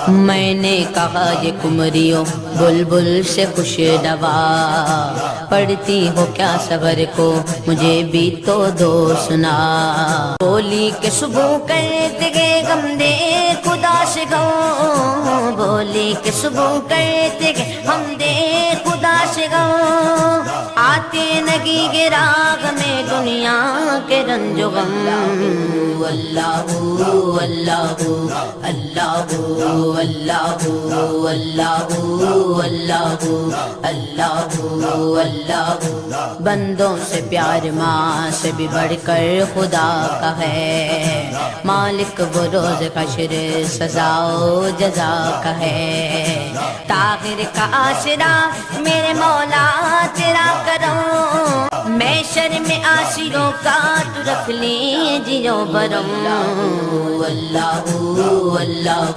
میں نے کہا یہ کمریوں بلبل سے خوش نوا، پڑھتی ہو کیا صبر کو مجھے بھی تو دو سنا۔ بولی کہ صبح کرتے گے غم دے خدا سے گو، بولی کہ صبح کرتے گے ہم دے خدا سے گو، آتے نگی کے راگ میں دنیا کے رنج و غم۔ اللہ اللہ اللہ اللہ اللہ اللہ اللہ اللہ۔ بندوں سے پیار ماں سے بھی بڑھ کر خدا کا ہے، مالک وہ روز حشر سزا و جزا کا ہے۔ طاہر کا آسرا میرے مولا تیرا کرم، میں شرم آسروں کا تو رکھ لیجیو برم۔ اللہ اللہ